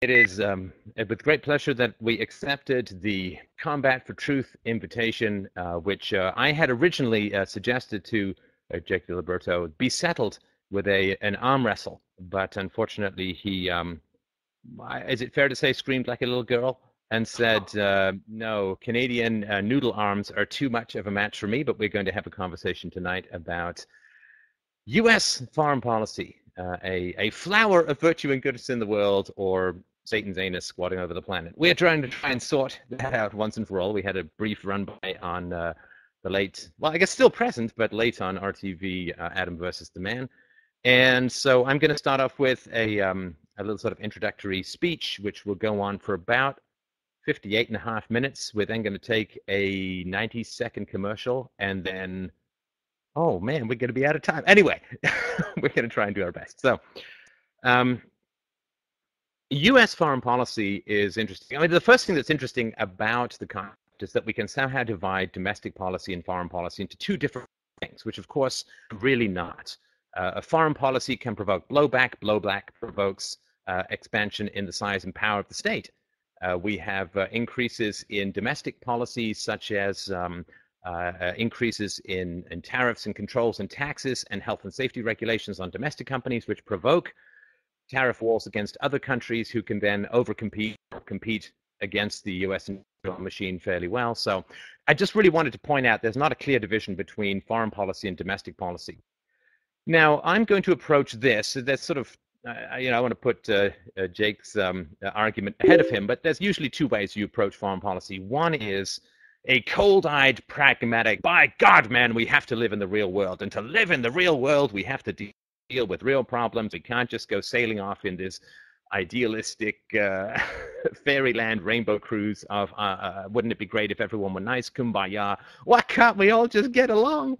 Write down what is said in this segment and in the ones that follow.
It is with great pleasure that we accepted the Combat for Truth invitation, which I had originally suggested to Jake Diliberto be settled with an arm wrestle, but unfortunately he, is it fair to say, screamed like a little girl and said, no, Canadian noodle arms are too much of a match for me, but we're going to have a conversation tonight about U.S. foreign policy, a flower of virtue and goodness in the world, or Satan's anus squatting over the planet. We're trying and sort that out once and for all. We had a brief run by on the late, well, I guess still present, but late on RTV, Adam versus the Man. And so I'm going to start off with a little sort of introductory speech, which will go on for about 58.5 minutes. We're then going to take a 90-second commercial, and then, oh man, we're going to be out of time. Anyway, we're going to try and do our best. So, U.S. foreign policy is interesting. I mean, the first thing that's interesting about the concept is that we can somehow divide domestic policy and foreign policy into two different things, which of course really not. A foreign policy can provoke blowback. Blowback provokes expansion in the size and power of the state. We have increases in domestic policies, such as increases in tariffs and controls and taxes and health and safety regulations on domestic companies, which provoke tariff wars against other countries who can then overcompete or compete against the U.S. machine fairly well. So I just really wanted to point out there's not a clear division between foreign policy and domestic policy. Now, I'm going to approach this. That's sort of, I want to put Jake's argument ahead of him, but there's usually two ways you approach foreign policy. One is a cold-eyed, pragmatic, by God, man, we have to live in the real world. And to live in the real world, we have to deal with real problems. We can't just go sailing off in this idealistic fairyland rainbow cruise of, wouldn't it be great if everyone were nice, kumbaya? Why can't we all just get along?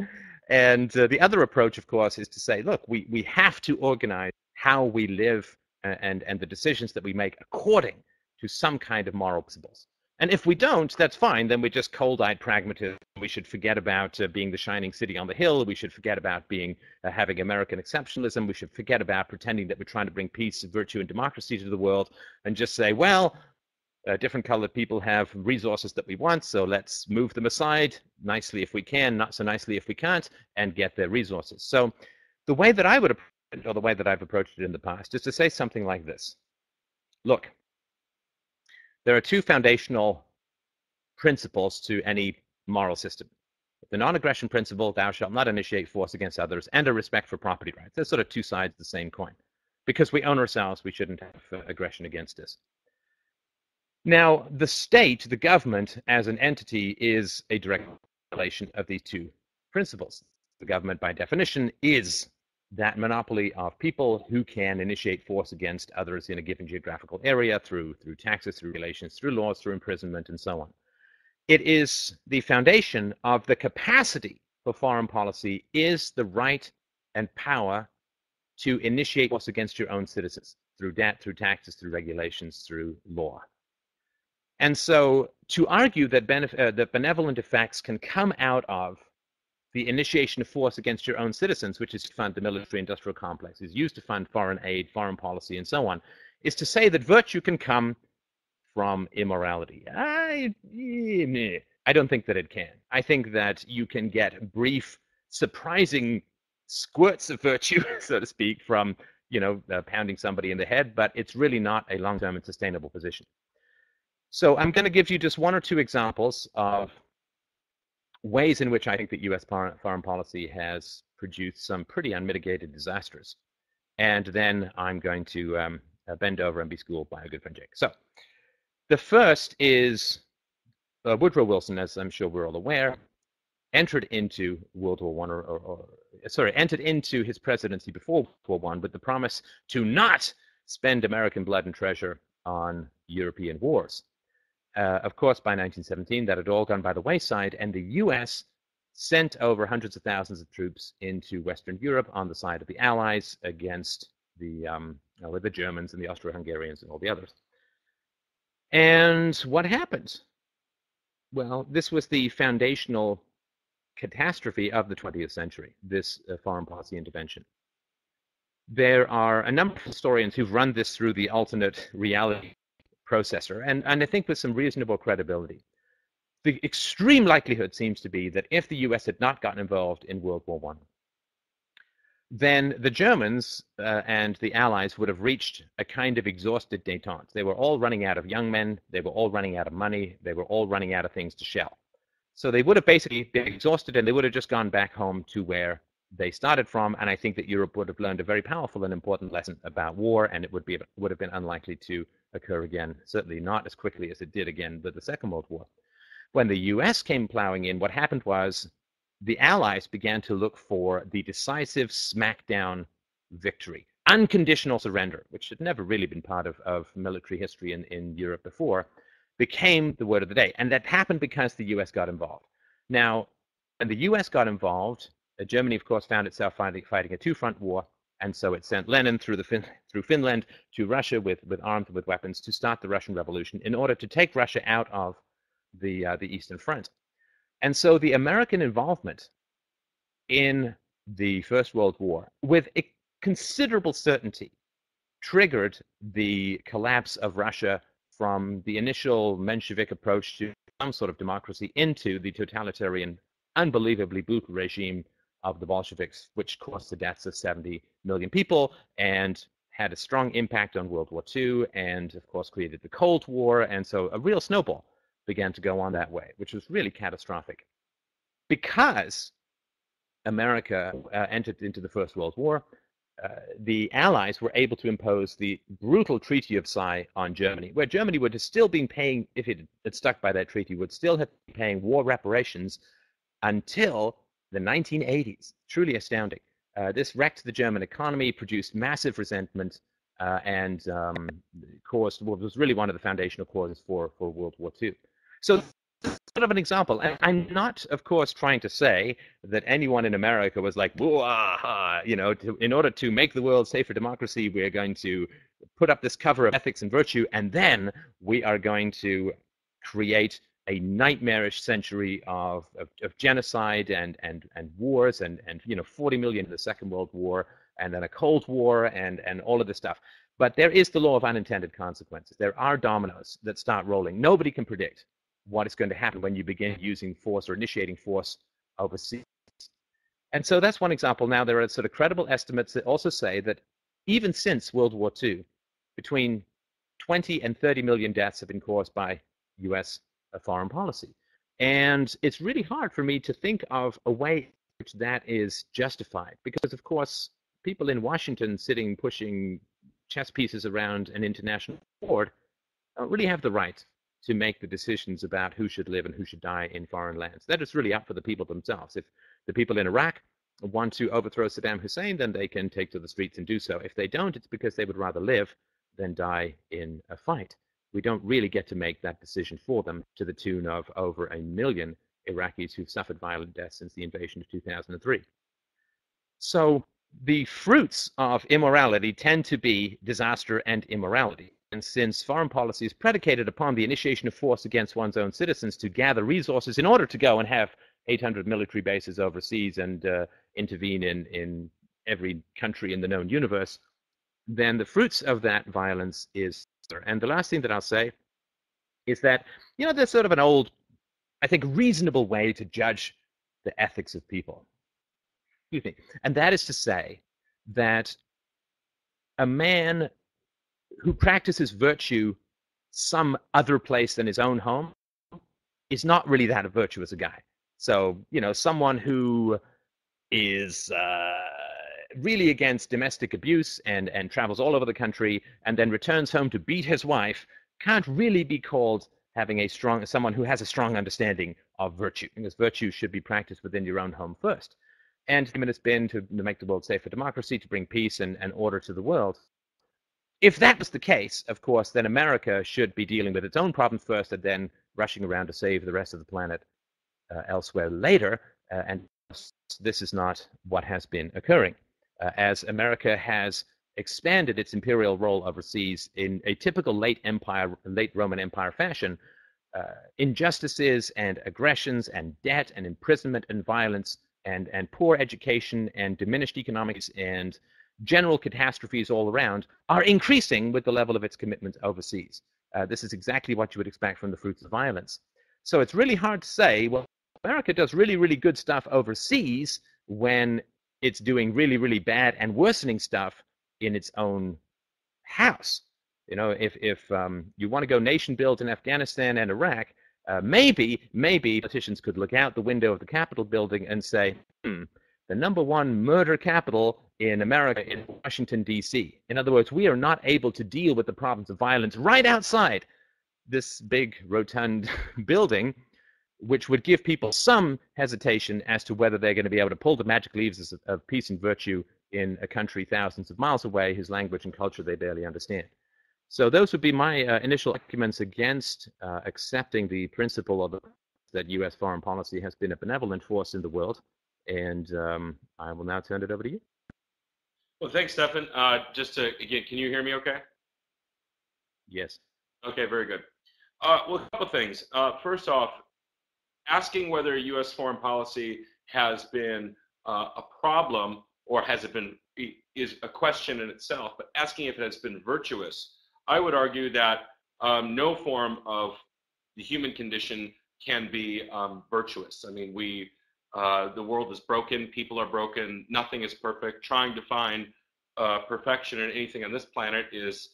And the other approach, of course, is to say, look, we have to organize how we live and the decisions that we make according to some kind of moral principles. And if we don't, that's fine. Then we're just cold-eyed pragmatism. We should forget about being the shining city on the hill. We should forget about being having American exceptionalism. We should forget about pretending that we're trying to bring peace, virtue, and democracy to the world, and just say, well, different colored people have resources that we want, so let's move them aside nicely if we can, not so nicely if we can't, and get their resources. So the way that I would approach it, or the way that I've approached it in the past, is to say something like this. Look, there are two foundational principles to any moral system. The non-aggression principle, thou shalt not initiate force against others, and a respect for property rights. They're sort of two sides of the same coin. Because we own ourselves, we shouldn't have aggression against us. Now, the state, the government, as an entity, is a direct violation of these two principles. The government, by definition, is that monopoly of people who can initiate force against others in a given geographical area through taxes, through regulations, through laws, through imprisonment, and so on. It is the foundation of the capacity for foreign policy is the right and power to initiate force against your own citizens through debt, through taxes, through regulations, through law. And so to argue that benevolent effects can come out of the initiation of force against your own citizens, which is to fund the military-industrial complex, is used to fund foreign aid, foreign policy, and so on, is to say that virtue can come from immorality. I don't think that it can. I think that you can get brief, surprising squirts of virtue, so to speak, from pounding somebody in the head, but it's really not a long-term and sustainable position. So I'm going to give you just one or two examples of ways in which I think that U.S. foreign policy has produced some pretty unmitigated disasters. And then I'm going to bend over and be schooled by a good friend, Jake. So the first is Woodrow Wilson, as I'm sure we're all aware, entered into World War I, entered into his presidency before World War I with the promise to not spend American blood and treasure on European wars. Of course, by 1917, that had all gone by the wayside, and the U.S. sent over hundreds of thousands of troops into Western Europe on the side of the Allies against the Germans and the Austro-Hungarians and all the others. And what happened? Well, this was the foundational catastrophe of the 20th century, this foreign policy intervention. there are a number of historians who've run this through the alternate reality processor, and I think with some reasonable credibility. The extreme likelihood seems to be that if the US had not gotten involved in World War I, then the Germans and the Allies would have reached a kind of exhausted détente. They were all running out of young men, they were all running out of money, they were all running out of things to shell. So they would have basically been exhausted, and they would have just gone back home to where they started from. And I think that Europe would have learned a very powerful and important lesson about war, and it would have been unlikely to occur again, certainly not as quickly as it did again with the Second World War. When the US came plowing in, what happened was the Allies began to look for the decisive smackdown victory, unconditional surrender, which had never really been part of military history in Europe before, became the word of the day. And that happened because the US got involved. Now, when the US got involved, Germany, of course, found itself fighting a two-front war, and so it sent Lenin through Finland to Russia with arms and with weapons to start the Russian Revolution in order to take Russia out of the Eastern Front. And so the American involvement in the First World War, with a considerable certainty, triggered the collapse of Russia from the initial Menshevik approach to some sort of democracy into the totalitarian, unbelievably brutal regime of the Bolsheviks, which caused the deaths of 70 million people and had a strong impact on World War II and, of course, created the Cold War. And so a real snowball began to go on that way, which was really catastrophic. Because America entered into the First World War, the Allies were able to impose the brutal Treaty of Versailles on Germany, where Germany would have still been paying, if it had stuck by that treaty, would still have been paying war reparations until the 1980s. Truly astounding. This wrecked the German economy, produced massive resentment, and was really one of the foundational causes for World War II. So sort of an example. And I'm not, of course, trying to say that anyone in America was like, in order to make the world safe for democracy, we're going to put up this cover of ethics and virtue, and then we are going to create a nightmarish century of genocide and wars and 40 million in the Second World War, and then a Cold War and all of this stuff. But there is the law of unintended consequences. There are dominoes that start rolling. Nobody can predict what is going to happen when you begin using force or initiating force overseas. And so that's one example. Now, there are sort of credible estimates that also say that even since World War II, between 20 and 30 million deaths have been caused by US foreign policy. And it's really hard for me to think of a way in which that is justified, because, of course, people in Washington sitting pushing chess pieces around an international board don't really have the right to make the decisions about who should live and who should die in foreign lands. That is really up for the people themselves. If the people in Iraq want to overthrow Saddam Hussein, then they can take to the streets and do so. If they don't, it's because they would rather live than die in a fight. We don't really get to make that decision for them, to the tune of over 1 million Iraqis who've suffered violent deaths since the invasion of 2003. So the fruits of immorality tend to be disaster and immorality. And since foreign policy is predicated upon the initiation of force against one's own citizens to gather resources in order to go and have 800 military bases overseas and intervene in every country in the known universe, then the fruits of that violence is. And the last thing that I'll say is that, there's sort of an old, I think, reasonable way to judge the ethics of people. Excuse me. And that is to say that a man who practices virtue some other place than his own home is not really that virtuous a guy. So, someone who is really against domestic abuse and travels all over the country and then returns home to beat his wife can't really be called having someone who has a strong understanding of virtue, because virtue should be practiced within your own home first. And it's been to make the world safe for democracy, to bring peace and order to the world. If that was the case, of course, then America should be dealing with its own problems first and then rushing around to save the rest of the planet elsewhere later. And this is not what has been occurring. As America has expanded its imperial role overseas in a typical late Roman Empire fashion, injustices and aggressions and debt and imprisonment and violence and poor education and diminished economics and general catastrophes all around are increasing with the level of its commitment overseas. This is exactly what you would expect from the fruits of violence. So it's really hard to say, well, America does really, really good stuff overseas when it's doing really, really bad and worsening stuff in its own house. You know, if you want to go nation build in Afghanistan and Iraq, maybe politicians could look out the window of the Capitol building and say, the #1 murder capital in America is Washington, D.C. In other words, we are not able to deal with the problems of violence right outside this big rotund building, which would give people some hesitation as to whether they're going to be able to pull the magic levers of peace and virtue in a country thousands of miles away, whose language and culture they barely understand. So those would be my initial arguments against accepting the principle of that U.S. foreign policy has been a benevolent force in the world. And I will now turn it over to you. Well, thanks, Stefan. Again, can you hear me okay? Yes. Okay, very good. Well, a couple of things. First off, asking whether U.S. foreign policy has been a problem or has it been is a question in itself, but asking if it has been virtuous, I would argue that no form of the human condition can be virtuous. I mean, the world is broken, people are broken, nothing is perfect. Trying to find perfection in anything on this planet is,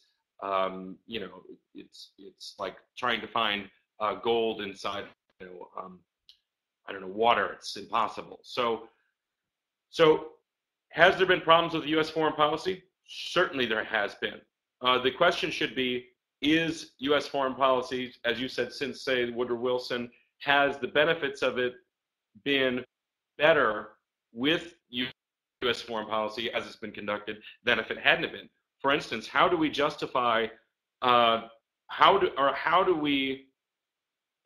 it's like trying to find gold inside, water. It's impossible. So has there been problems with U.S. foreign policy? Certainly there has been. The question should be, is U.S. foreign policy, as you said, since, say, Woodrow Wilson, has the benefits of it been better with U.S. foreign policy as it's been conducted than if it hadn't been? For instance, how do we justify, how do we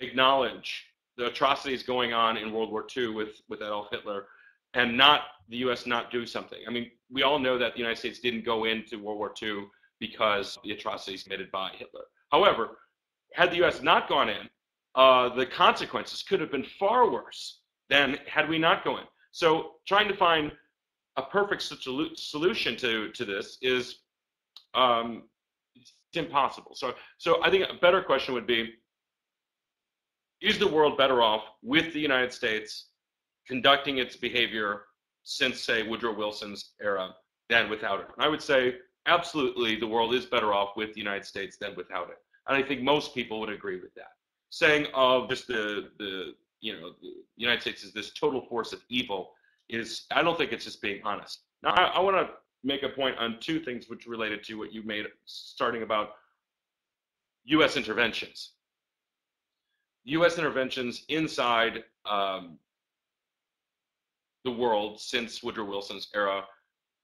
acknowledge the atrocities going on in World War II with Adolf Hitler and not the U.S. not do something? I mean, we all know that the United States didn't go into World War II because of the atrocities committed by Hitler. However, had the U.S. not gone in, the consequences could have been far worse than had we not gone in. So trying to find a perfect solution to this is it's impossible. So I think a better question would be, is the world better off with the United States conducting its behavior since, say, Woodrow Wilson's era than without it? And I would say absolutely the world is better off with the United States than without it. And I think most people would agree with that. Saying just the United States is this total force of evil I don't think it's just being honest. Now, I want to make a point on two things which related to what you made, starting about U.S. interventions. U.S. interventions inside the world since Woodrow Wilson's era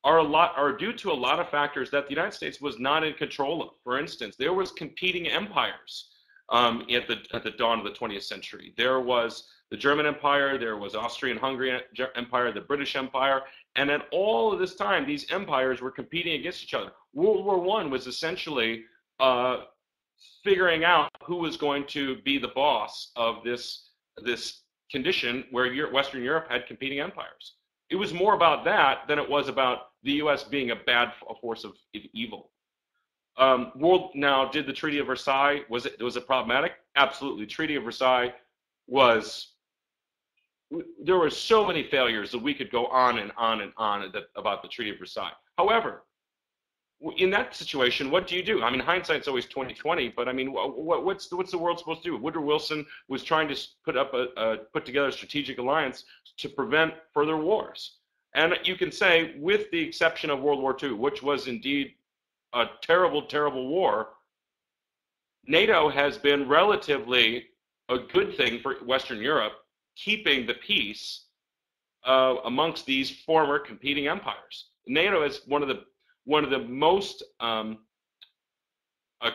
are due to a lot of factors that the United States was not in control of. For instance, there was competing empires at the dawn of the 20th century. There was the German Empire, there was Austrian-Hungarian Empire, the British Empire, and at all of this time, these empires were competing against each other. World War I was essentially figuring out who was going to be the boss of this condition where Western Europe had competing empires. It was more about that than it was about the U.S. being a force of evil. Now, did the Treaty of Versailles, was it problematic? Absolutely. Treaty of Versailles there were so many failures that we could go on and on and on about the Treaty of Versailles. However, in that situation, what do you do? I mean, hindsight's always 20/20, but I mean, what's the world supposed to do? Woodrow Wilson was trying to put together a strategic alliance to prevent further wars. And you can say, with the exception of World War II, which was indeed a terrible, terrible war, NATO has been relatively a good thing for Western Europe, keeping the peace amongst these former competing empires. NATO is one of the most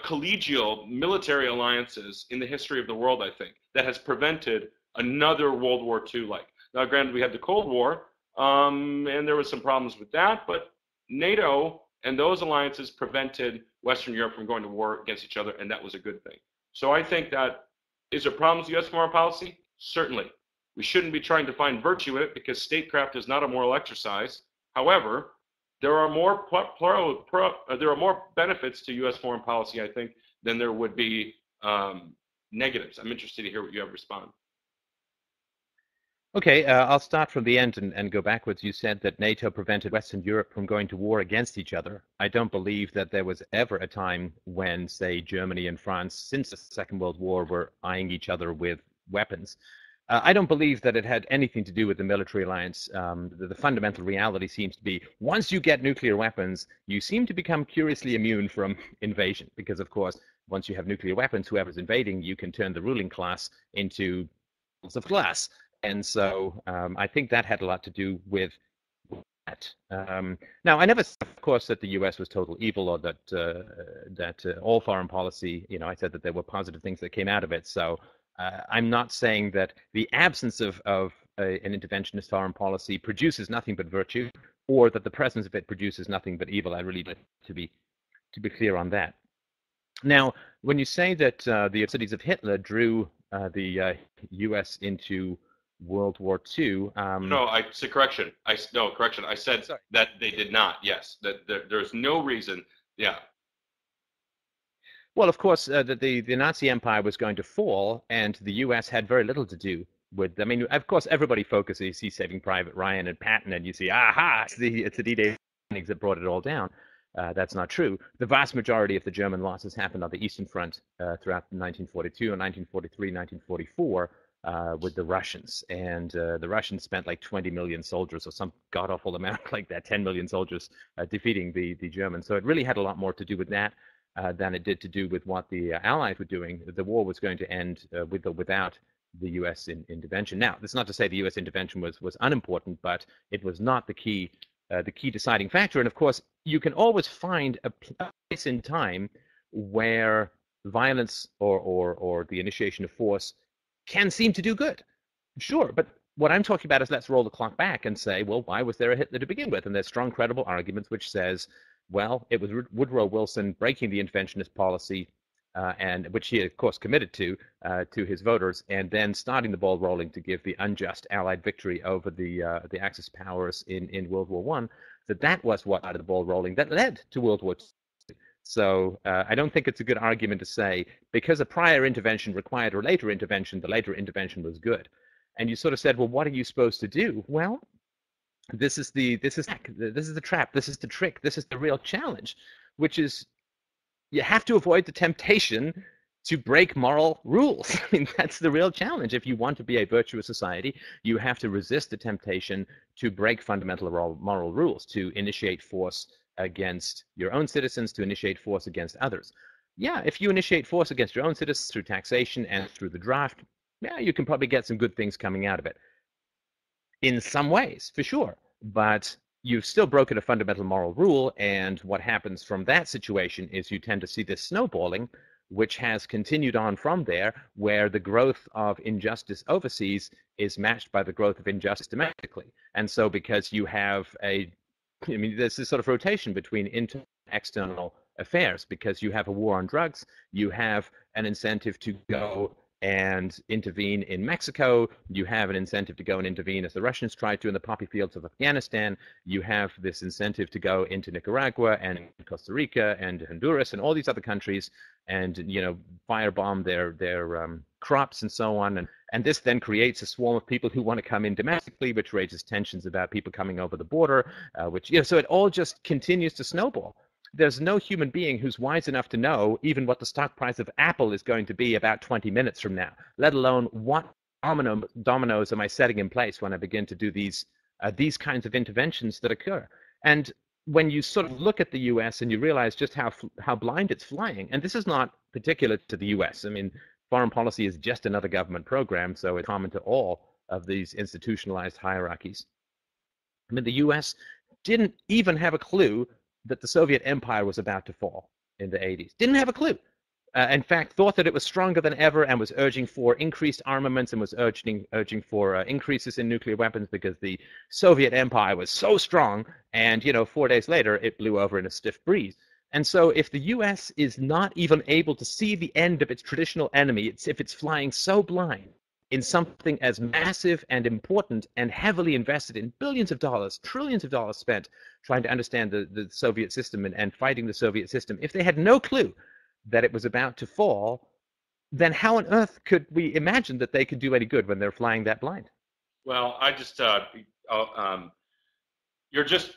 collegial military alliances in the history of the world, I think, that has prevented another World War II-like. Now, granted, we had the Cold War, and there was some problems with that, but NATO and those alliances prevented Western Europe from going to war against each other, and that was a good thing. So I think that, is there problems with U.S. foreign policy? Certainly. We shouldn't be trying to find virtue in it because statecraft is not a moral exercise. However, there are more there are more benefits to U.S. foreign policy, I think, than there would be negatives. I'm interested to hear what you have to respond. Okay, I'll start from the end and go backwards. You said that NATO prevented Western Europe from going to war against each other. I don't believe that there was ever a time when, say, Germany and France, since the Second World War, were eyeing each other with weapons. I don't believe that it had anything to do with the military alliance. The fundamental reality seems to be once you get nuclear weapons, you seem to become curiously immune from invasion. Because, of course, once you have nuclear weapons, whoever's invading, you can turn the ruling class into balls of glass. And so I think that had a lot to do with that. Now, I never said, of course, that the U.S. was total evil or that all foreign policy, I said that there were positive things that came out of it. So I'm not saying that the absence of an interventionist foreign policy produces nothing but virtue, or that the presence of it produces nothing but evil. I really like to be clear on that. Now, when you say that the cities of Hitler drew the U.S. into World War II. No, correction. I said Sorry. that they did not. Yes, that there's no reason. Yeah. Well, of course, the Nazi Empire was going to fall, and the U.S. had very little to do with. I mean, of course, everybody focuses. You see Saving Private Ryan and Patton, and you see, aha, it's the D-Day landings that brought it all down. That's not true. The vast majority of the German losses happened on the Eastern Front throughout 1942 and 1943, 1944. With the Russians, and the Russians spent like 20 million soldiers or some god-awful amount like that, 10 million soldiers defeating the Germans. So it really had a lot more to do with that than it did to do with what the Allies were doing. The war was going to end with or without the U.S. intervention. Now, that's not to say the U.S. intervention was unimportant, but it was not the key deciding factor. And of course, you can always find a place in time where violence or the initiation of force can seem to do good. Sure, but what I'm talking about is let's roll the clock back and say, well, why was there a Hitler to begin with? And there's strong, credible arguments which says, well, it was Woodrow Wilson breaking the interventionist policy, and which he, of course, committed to his voters, and then starting the ball rolling to give the unjust Allied victory over the Axis powers in World War I. That was what started the ball rolling that led to World War II. So I don't think it's a good argument to say because a prior intervention required a later intervention, the later intervention was good. And you sort of said, well, what are you supposed to do? Well, this is the trap, this is the trick, this is the real challenge, which is you have to avoid the temptation to break moral rules. I mean, that's the real challenge. If you want to be a virtuous society, you have to resist the temptation to break fundamental moral rules, to initiate force against your own citizens, to initiate force against others. Yeah, if you initiate force against your own citizens through taxation and through the draft, yeah, you can probably get some good things coming out of it. In some ways, for sure. But you've still broken a fundamental moral rule, and what happens from that situation is you tend to see this snowballing, which has continued on from there, where the growth of injustice overseas is matched by the growth of injustice domestically. And so because you have there's this sort of rotation between internal and external affairs. Because you have a war on drugs, you have an incentive to go and intervene in Mexico. You have an incentive to go and intervene, as the Russians tried to, in the poppy fields of Afghanistan. You have this incentive to go into Nicaragua and Costa Rica and Honduras and all these other countries and, firebomb their crops and so on. And this then creates a swarm of people who want to come in domestically, which raises tensions about people coming over the border, so it all just continues to snowball. There's no human being who's wise enough to know even what the stock price of Apple is going to be about 20 minutes from now, let alone what dominoes am I setting in place when I begin to do these kinds of interventions that occur. And when you sort of look at the U.S. and you realize just how blind it's flying, and this is not particular to the U.S. I mean, foreign policy is just another government program, so it's common to all of these institutionalized hierarchies. I mean, the U.S. didn't even have a clue that the Soviet Empire was about to fall in the 80s. Didn't have a clue. In fact, thought that it was stronger than ever and was urging for increased armaments and was urging for increases in nuclear weapons because the Soviet Empire was so strong. And, 4 days later, it blew over in a stiff breeze. And so if the U.S. is not even able to see the end of its traditional enemy, if it's flying so blind, in something as massive and important and heavily invested in billions of dollars, trillions of dollars spent trying to understand the Soviet system and fighting the Soviet system, if they had no clue that it was about to fall, then how on earth could we imagine that they could do any good when they're flying that blind? Well, I just you're just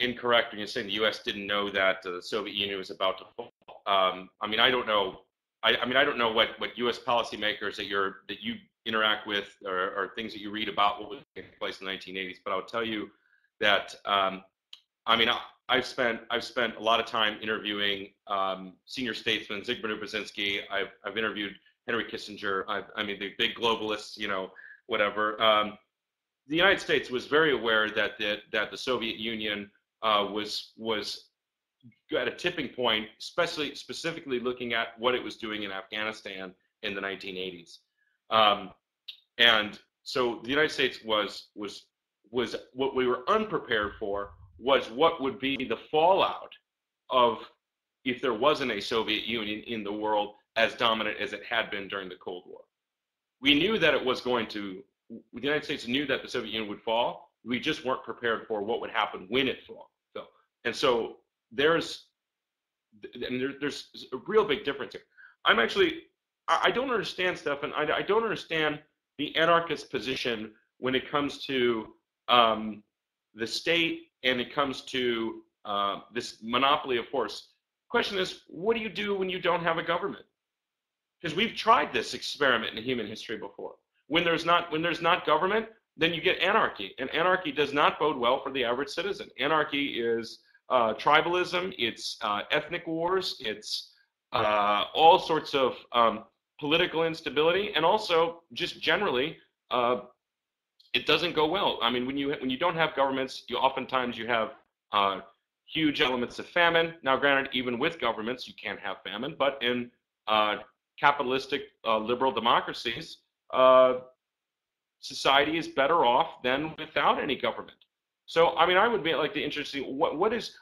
incorrect when you're saying the U.S. didn't know that the Soviet Union was about to fall. I mean, I don't know. I mean, I don't know what U.S. policymakers that you interact with or things that you read about what was taking place in the 1980s. But I'll tell you that I mean, I've spent a lot of time interviewing senior statesmen, Zygmunt Brzezinski. I've interviewed Henry Kissinger. I mean, the big globalists, you know, whatever. The United States was very aware that the Soviet Union was at a tipping point, specifically looking at what it was doing in Afghanistan in the 1980s, and so the United States was what we were unprepared for was what would be the fallout of if there wasn't a Soviet Union in the world as dominant as it had been during the Cold War. We knew that it was going to. The United States knew that the Soviet Union would fall. We just weren't prepared for what would happen when it fell. And so there's a real big difference here. I don't understand, Stefan. I don't understand the anarchist position when it comes to the state and it comes to this monopoly of force. The question is, what do you do when you don't have a government? Because we've tried this experiment in human history before. When there's not government, then you get anarchy, and anarchy does not bode well for the average citizen. Anarchy is tribalism, it's ethnic wars, it's all sorts of political instability, and also just generally, it doesn't go well. I mean, when you don't have governments, oftentimes you have huge elements of famine. Now, granted, even with governments, you can't have famine, but in capitalistic liberal democracies, society is better off than without any government. So, I mean, I would be like the interesting. What is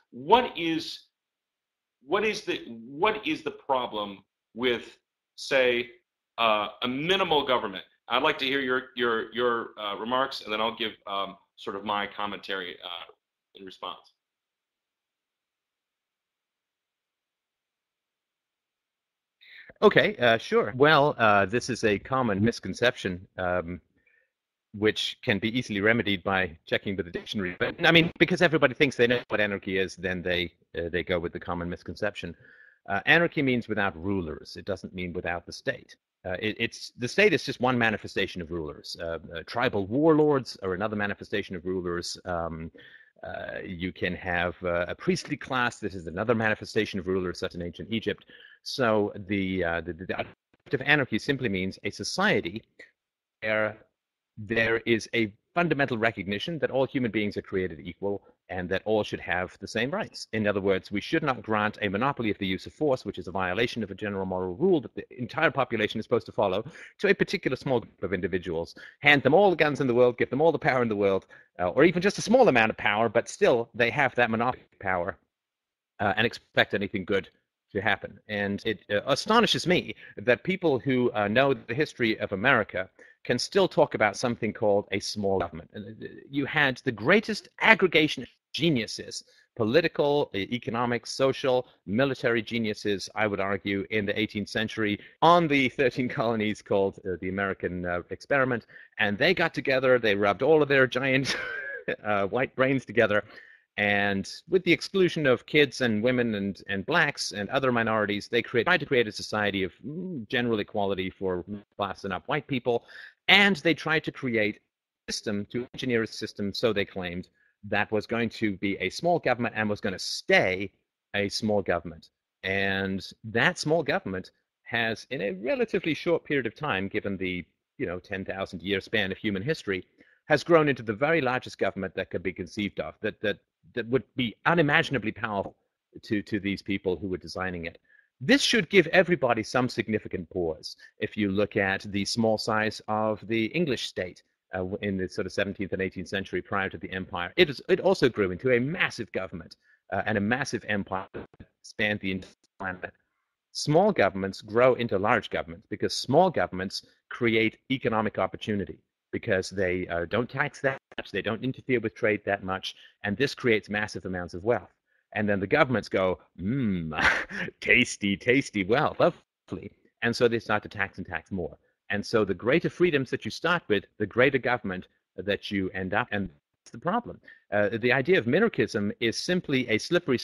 the problem with, say, a minimal government? I'd like to hear your remarks, and then I'll give sort of my commentary in response. Okay, sure. Well, this is a common misconception, which can be easily remedied by checking with the dictionary. But I mean, because everybody thinks they know what anarchy is, then they go with the common misconception. Anarchy means without rulers. It doesn't mean without the state. The state is just one manifestation of rulers. Tribal warlords are another manifestation of rulers. You can have a priestly class. This is another manifestation of rulers, such in ancient Egypt. So the of anarchy simply means a society where there is a fundamental recognition that all human beings are created equal and that all should have the same rights. In other words, we should not grant a monopoly of the use of force, which is a violation of a general moral rule that the entire population is supposed to follow, to a particular small group of individuals. Hand them all the guns in the world, give them all the power in the world, or even just a small amount of power, but still they have that monopoly power and expect anything good to happen. And it astonishes me that people who know the history of America can still talk about something called a small government. You had the greatest aggregation of geniuses, political, economic, social, military geniuses, I would argue, in the 18th century on the 13 colonies called the American experiment. And they got together, they rubbed all of their giant white brains together, and with the exclusion of kids and women and blacks and other minorities, they tried to create a society of general equality for class and up white people. And they tried to create a system, to engineer a system, so they claimed, that was going to be a small government and was going to stay a small government. And that small government has, in a relatively short period of time, given the 10,000 year span of human history, has grown into the very largest government that could be conceived of, that would be unimaginably powerful to these people who were designing it. This should give everybody some significant pause. If you look at the small size of the English state in the sort of 17th and 18th century prior to the empire, it also grew into a massive government and a massive empire that spanned the entire planet. small governments grow into large governments because small governments create economic opportunity because they don't tax that much, they don't interfere with trade that much, and this creates massive amounts of wealth. And then the governments go, tasty, tasty wealth, lovely. And so they start to tax and tax more. And so the greater freedoms that you start with, the greater government that you end up, and that's the problem. The idea of minarchism is simply a slippery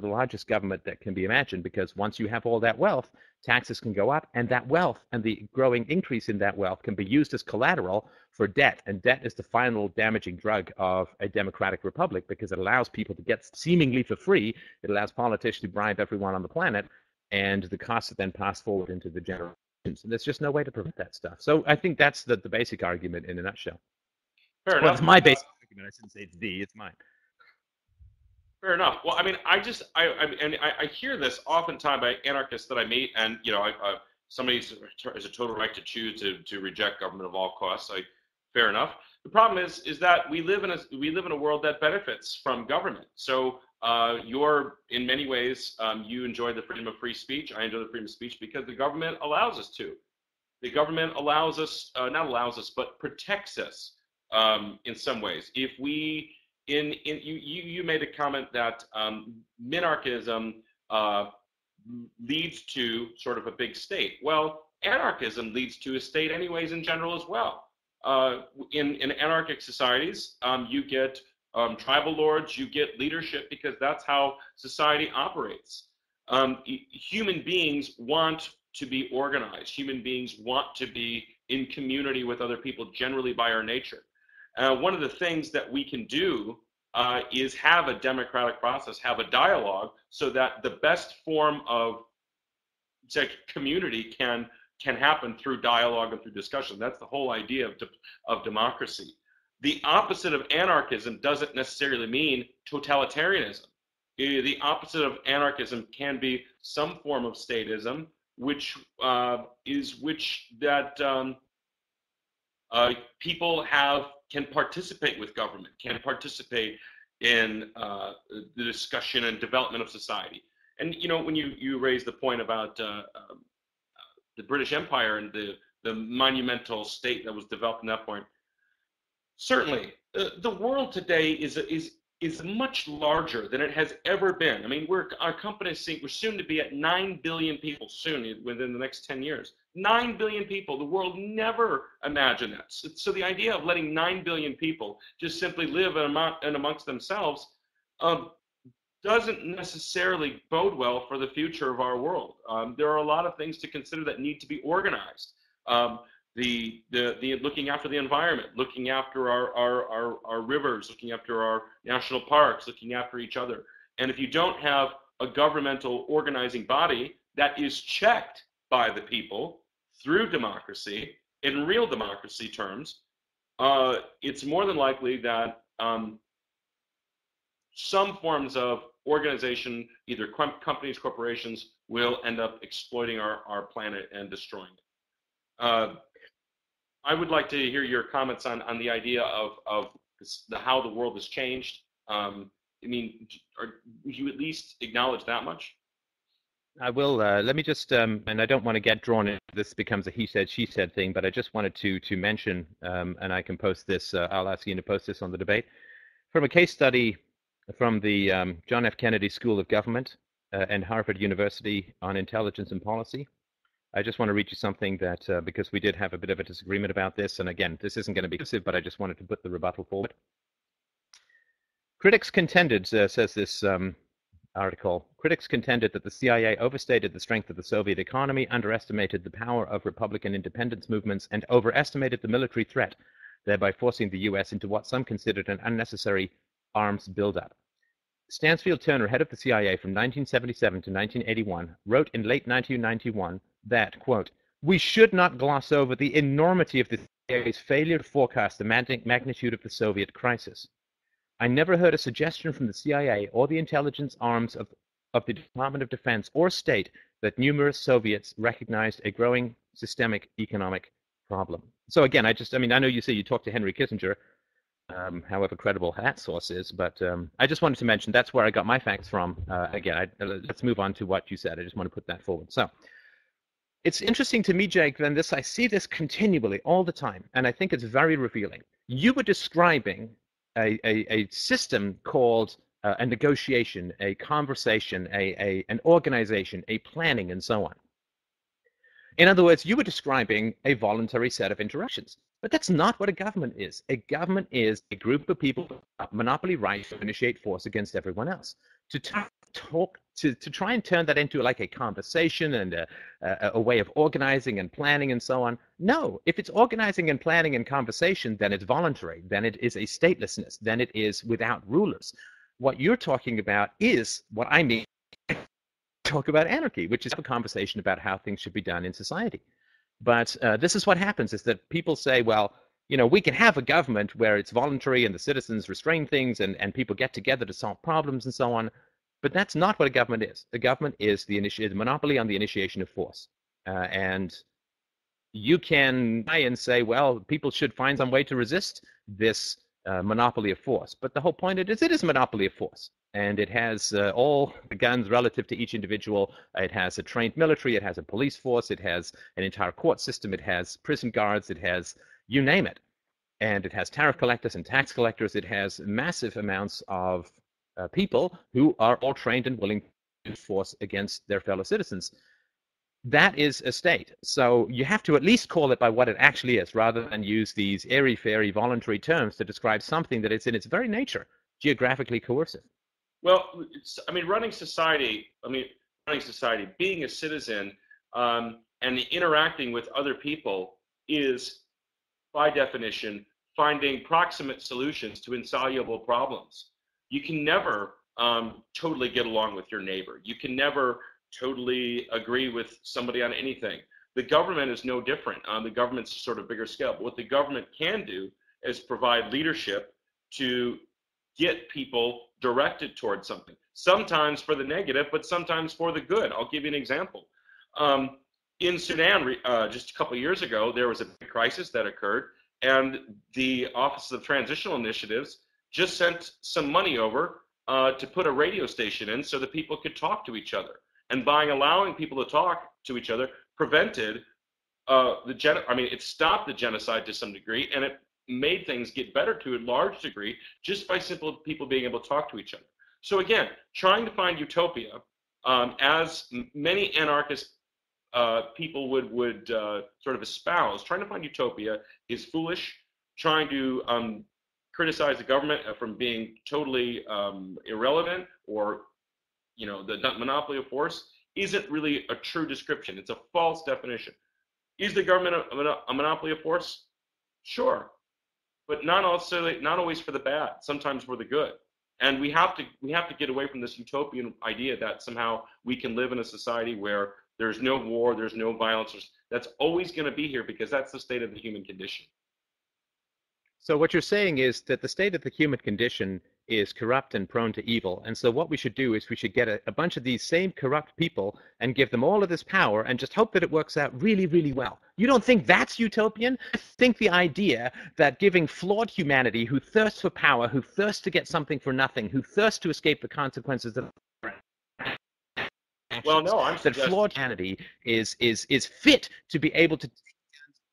the largest government that can be imagined, because once you have all that wealth, taxes can go up, and that wealth and the growing increase in that wealth can be used as collateral for debt. And debt is the final damaging drug of a democratic republic, because it allows people to get seemingly for free. It allows politicians to bribe everyone on the planet, and the costs are then passed forward into the generations. And there's just no way to prevent that stuff. So I think that's the basic argument in a nutshell. Fair Well, enough. it's my basic argument. I shouldn't say it's it's mine. Fair enough. Well, I mean, I hear this oftentimes by anarchists that I meet, and somebody has a total right to choose to reject government at all costs. Fair enough. The problem is that we live in a world that benefits from government. So you're in many ways you enjoy the freedom of free speech. I enjoy the freedom of speech because the government allows us to. The government allows us, not allows us, but protects us in some ways. If we you made a comment that minarchism leads to sort of a big state. Well, anarchism leads to a state anyways in general as well. In anarchic societies, you get tribal lords, you get leadership, because that's how society operates. Human beings want to be organized. Human beings want to be in community with other people, generally by our nature. One of the things that we can do is have a democratic process, have a dialogue, so that the best form of community can happen through dialogue and through discussion. That's the whole idea of democracy. The opposite of anarchism doesn't necessarily mean totalitarianism. The opposite of anarchism can be some form of statism, which people can participate with government, can participate in the discussion and development of society. And when you raise the point about the British Empire and the monumental state that was developed in that point, certainly the world today is much larger than it has ever been. I mean, our company we're soon to be at 9 billion people soon, within the next 10 years. 9 billion people. The world never imagined that. So the idea of letting 9 billion people just simply live in amongst themselves doesn't necessarily bode well for the future of our world. There are a lot of things to consider that need to be organized. The looking after the environment, looking after our rivers, looking after our national parks, looking after each other. And if you don't have a governmental organizing body that is checked by the people through democracy, in real democracy terms, it's more than likely that some forms of organization, either companies, corporations, will end up exploiting our planet and destroying it. I would like to hear your comments on the idea of how the world has changed. I mean, would you at least acknowledge that much? I will. Let me just, and I don't want to get drawn into this becomes a he said, she said thing, but I just wanted to mention, and I can post this, I'll ask you to post this on the debate, from a case study from the John F. Kennedy School of Government and Harvard University on Intelligence and Policy. I just want to read you something that, because we did have a bit of a disagreement about this, and again, this isn't going to be exclusive, but I just wanted to put the rebuttal forward. Critics contended, says this article, critics contended that the CIA overstated the strength of the Soviet economy, underestimated the power of Republican independence movements, and overestimated the military threat, thereby forcing the US into what some considered an unnecessary arms buildup. Stansfield Turner, head of the CIA from 1977 to 1981, wrote in late 1991 that, quote, "We should not gloss over the enormity of the CIA's failure to forecast the magnitude of the Soviet crisis. I never heard a suggestion from the CIA or the intelligence arms of the Department of Defense or State that numerous Soviets recognized a growing systemic economic problem." So again, I know you say you talked to Henry Kissinger. however credible that source is. But I just wanted to mention that's where I got my facts from. Again, let's move on to what you said. I just want to put that forward. So it's interesting to me, Jake, then I see this continually all the time, and I think it's very revealing. You were describing a system called a negotiation, a conversation, an organization, a planning, and so on. In other words, you were describing a voluntary set of interactions. But that's not what a government is. A government is a group of people with monopoly rights to initiate force against everyone else. To try and turn that into like a conversation and a way of organizing and planning and so on. No, if it's organizing and planning and conversation, then it's voluntary. Then it is a statelessness. Then it is without rulers. What you're talking about is what I mean. Talk about anarchy, which is a conversation about how things should be done in society. But this is what happens, is that people say, well, we can have a government where it's voluntary and the citizens restrain things and people get together to solve problems and so on. But that's not what a government is. A government is the monopoly on the initiation of force. And you can try and say, well, people should find some way to resist this monopoly of force. But the whole point it is a monopoly of force. And it has all the guns relative to each individual. It has a trained military. It has a police force. It has an entire court system. It has prison guards. It has you name it. And it has tariff collectors and tax collectors. It has massive amounts of people who are all trained and willing to use force against their fellow citizens. That is a state. So you have to at least call it by what it actually is, rather than use these airy-fairy voluntary terms to describe something that is in its very nature geographically coercive. Well, running society, being a citizen and interacting with other people is, by definition, finding proximate solutions to insoluble problems. You can never totally get along with your neighbor. You can never totally agree with somebody on anything. The government is no different. The government's sort of bigger scale. But what the government can do is provide leadership to get people directed towards something, sometimes for the negative, but sometimes for the good. I'll give you an example. In Sudan, just a couple of years ago, there was a big crisis that occurred, and the Office of Transitional Initiatives just sent some money over to put a radio station in so that people could talk to each other. And by allowing people to talk to each other, prevented it stopped the genocide to some degree, and it made things get better to a large degree just by simple people being able to talk to each other. So again, trying to find utopia, as many anarchist people would sort of espouse, trying to find utopia is foolish. Trying to criticize the government from being totally irrelevant or the monopoly of force isn't really a true description. It's a false definition. Is the government a monopoly of force? Sure. But not always for the bad, sometimes for the good. And we have to get away from this utopian idea that somehow we can live in a society where there's no war, there's no violence. That's always going to be here because that's the state of the human condition. So what you're saying is that the state of the human condition is corrupt and prone to evil. And so what we should do is we should get a bunch of these same corrupt people and give them all of this power and just hope that it works out really, really well. You don't think that's utopian? I think the idea that giving flawed humanity who thirsts for power, who thirsts to get something for nothing, who thirsts to escape the consequences of that flawed humanity is fit to be able to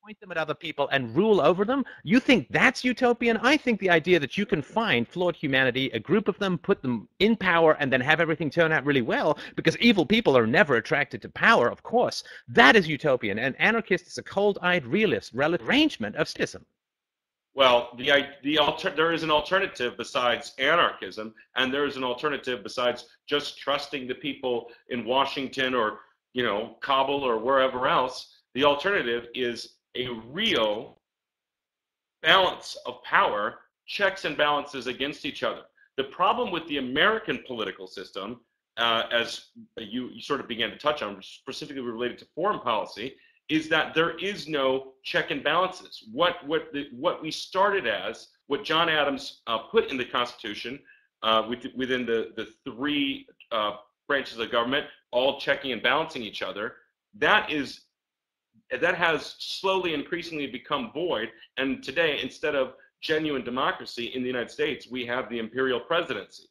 point them at other people and rule over them. You think that's utopian? I think the idea that you can find flawed humanity, a group of them, put them in power, and then have everything turn out really well, because evil people are never attracted to power, of course, that is utopian. And anarchist is a cold-eyed realist relative arrangement of statism. Well, there is an alternative besides anarchism, and there is an alternative besides just trusting the people in Washington or Kabul or wherever else. The alternative is a real balance of power, checks and balances against each other. The problem with the American political system, as you sort of began to touch on, specifically related to foreign policy, is that there is no check and balances. What we started as, what John Adams put in the Constitution within the three branches of government, all checking and balancing each other, that has slowly, increasingly become void. And today, instead of genuine democracy in the United States, we have the imperial presidency.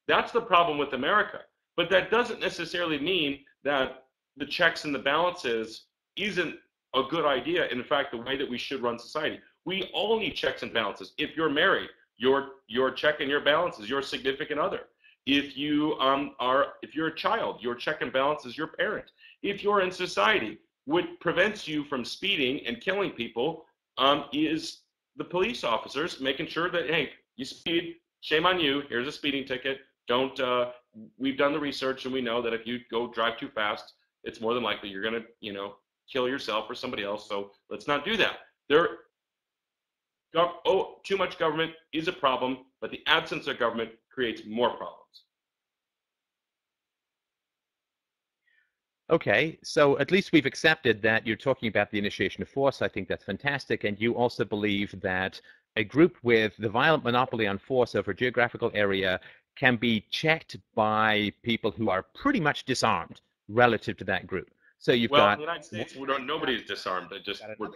That's the problem with America. But that doesn't necessarily mean that the checks and the balances isn't a good idea. In fact, the way that we should run society. We all need checks and balances. If you're married, your check and your balance is your significant other. If you're a child, your check and balance is your parent. If you're in society, what prevents you from speeding and killing people is the police officers making sure that, hey, you speed, shame on you. Here's a speeding ticket. Don't. We've done the research and we know that if you go drive too fast, it's more than likely you're gonna, kill yourself or somebody else. So let's not do that. Too much government is a problem, but the absence of government creates more problems. Okay, so at least we've accepted that you're talking about the initiation of force. I think that's fantastic. And you also believe that a group with the violent monopoly on force over a geographical area can be checked by people who are pretty much disarmed relative to that group. So you've got in the United States, nobody's disarmed. It just nothing,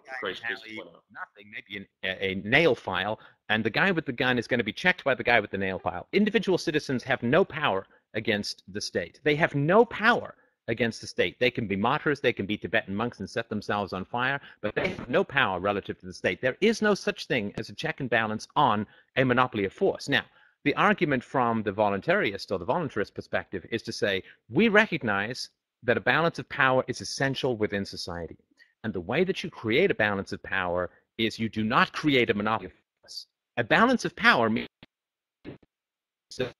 maybe a nail file, and the guy with the gun is going to be checked by the guy with the nail file. Individual citizens have no power against the state. They have no power against the state. They can be martyrs, they can be Tibetan monks and set themselves on fire, but they have no power relative to the state. There is no such thing as a check and balance on a monopoly of force. Now, the argument from the voluntarist or the voluntarist perspective is to say, we recognize that a balance of power is essential within society. And the way that you create a balance of power is you do not create a monopoly of force. A balance of power means that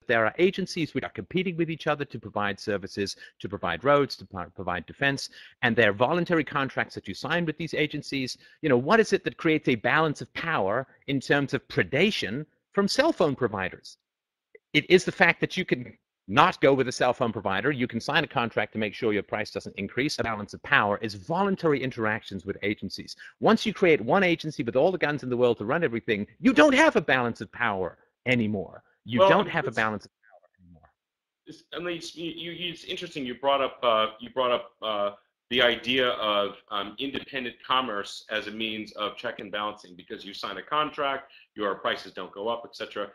there are agencies which are competing with each other to provide services, to provide roads, to provide defense, and there are voluntary contracts that you sign with these agencies. What is it that creates a balance of power in terms of predation from cell phone providers? It is the fact that you can not go with a cell phone provider. You can sign a contract to make sure your price doesn't increase. A balance of power is voluntary interactions with agencies. Once you create one agency with all the guns in the world to run everything, you don't have a balance of power anymore. You don't have a balance of power anymore. It's interesting. You brought up the idea of independent commerce as a means of check and balancing, because you sign a contract, your prices don't go up, etc.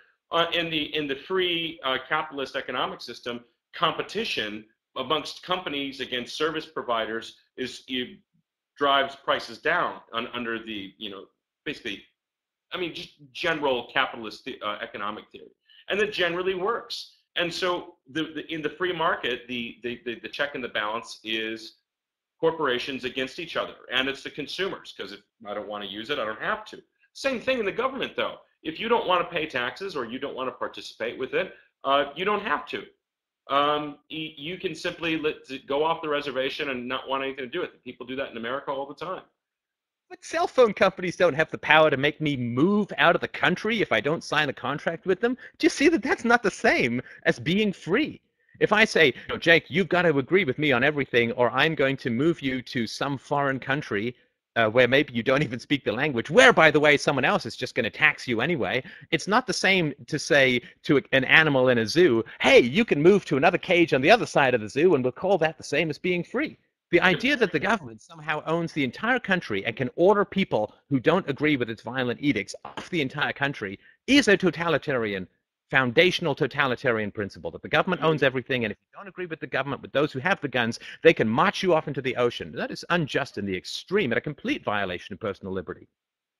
In the free capitalist economic system, competition amongst companies against service providers drives prices down under the basically, just general capitalist economic theory, and that generally works. And so in the free market, the check and the balance is corporations against each other, and it's the consumers, because if I don't want to use it, I don't have to. Same thing in the government, though. If you don't want to pay taxes or you don't want to participate with it, you don't have to. You can simply go off the reservation and not want anything to do with it. People do that in America all the time. But cell phone companies don't have the power to make me move out of the country if I don't sign a contract with them. Do you see that that's not the same as being free? If I say, Jake, you've got to agree with me on everything, or I'm going to move you to some foreign country where maybe you don't even speak the language, where, by the way, someone else is just going to tax you anyway. It's not the same to say to an animal in a zoo, hey, you can move to another cage on the other side of the zoo, and we'll call that the same as being free. The idea that the government somehow owns the entire country and can order people who don't agree with its violent edicts off the entire country is a foundational totalitarian principle, that the government owns everything, and if you don't agree with the government, with those who have the guns, they can march you off into the ocean. That is unjust in the extreme and a complete violation of personal liberty.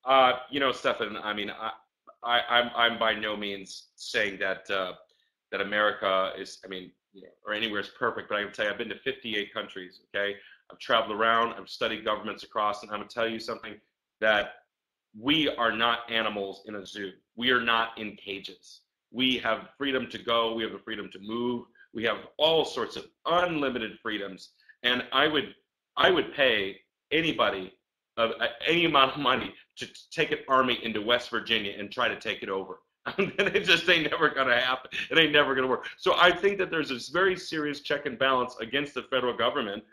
Stefan, I'm by no means saying that that America is, or anywhere is perfect, but I can tell you I've been to 58 countries, okay? I've traveled around, I've studied governments across, and I'm going to tell you something, that we are not animals in a zoo. We are not in cages. We have freedom to go. We have the freedom to move. We have all sorts of unlimited freedoms. And I would pay anybody any amount of money to take an army into West Virginia and try to take it over. And it just ain't never going to happen. It ain't never going to work. So I think that there's this very serious check and balance against the federal government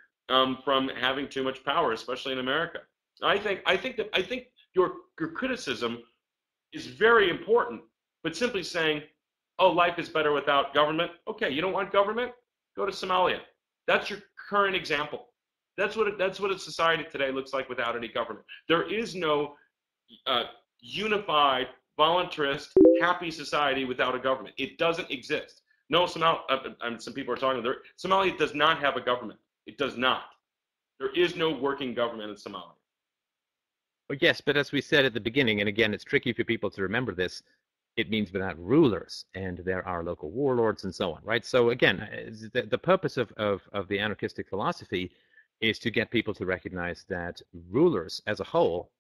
from having too much power, especially in America. I think your criticism is very important. But simply saying, oh, life is better without government. Okay, you don't want government? Go to Somalia. That's your current example. That's what a society today looks like without any government. There is no unified, voluntarist, happy society without a government. It doesn't exist. No, some people are talking there. Somalia does not have a government. It does not. There is no working government in Somalia. Well, yes, but as we said at the beginning, and again, it's tricky for people to remember this, it means without rulers, and there are local warlords and so on, right? So again, the purpose of the anarchistic philosophy is to get people to recognize that rulers as a whole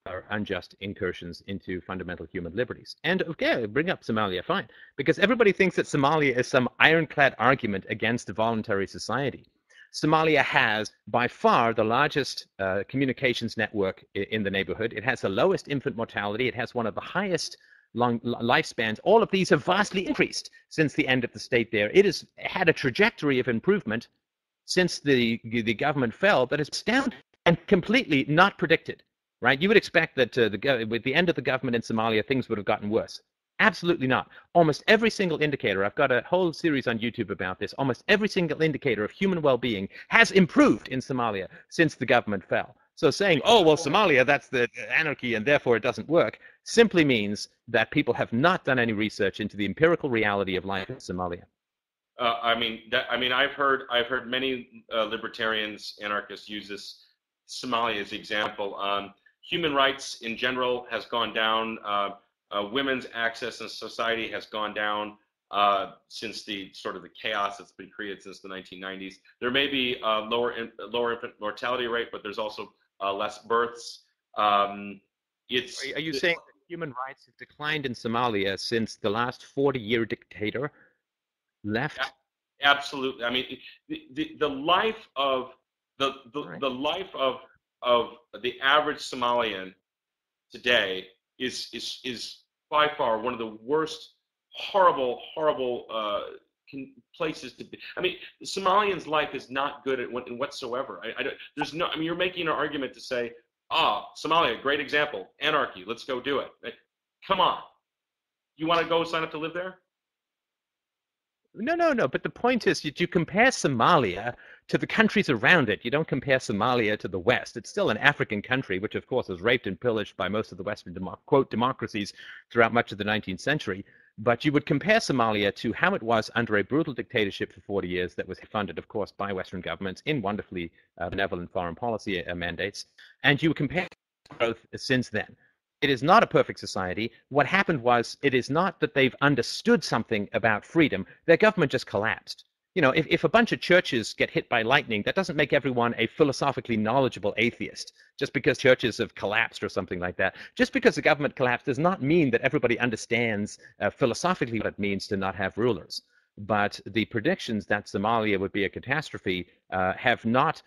are unjust incursions into fundamental human liberties. And okay, bring up Somalia, fine, because everybody thinks that Somalia is some ironclad argument against a voluntary society. Somalia has by far the largest communications network in the neighborhood. It has the lowest infant mortality. It has one of the highest long lifespans. All of these have vastly increased since the end of the state there. It has had a trajectory of improvement since the government fell that is astounding and completely not predicted, right? You would expect that with the end of the government in Somalia, things would have gotten worse. Absolutely not. Almost every single indicator, I've got a whole series on YouTube about this, almost every single indicator of human well-being has improved in Somalia since the government fell. So saying, oh, well, Somalia, that's the anarchy and therefore it doesn't work, simply means that people have not done any research into the empirical reality of life in Somalia. I've heard many libertarians, anarchists use this Somalia as an example. Human rights in general has gone down. Women's access in society has gone down since the chaos that's been created since the 1990s. There may be a lower infant mortality rate, but there's also less births. Are you saying that human rights have declined in Somalia since the last 40-year dictator left? Absolutely. I mean, the life of the life of the average Somalian today is by far one of the worst, horrible places to be. I mean, the Somalian's life is not good in whatsoever. You're making an argument to say, Somalia, great example, anarchy, let's go do it. Come on, you want to go sign up to live there? No. But the point is, you compare Somalia to the countries around it. You don't compare Somalia to the West. It's still an African country, which of course was raped and pillaged by most of the Western quote democracies throughout much of the 19th century. But you would compare Somalia to how it was under a brutal dictatorship for 40 years that was funded, of course, by Western governments in wonderfully benevolent foreign policy mandates. And you compare growth since then. It is not a perfect society. What happened was, it is not that they've understood something about freedom. Their government just collapsed. You know, if a bunch of churches get hit by lightning, that doesn't make everyone a philosophically knowledgeable atheist, just because churches have collapsed or something like that. Just because the government collapsed does not mean that everybody understands philosophically what it means to not have rulers. But the predictions that Somalia would be a catastrophe have not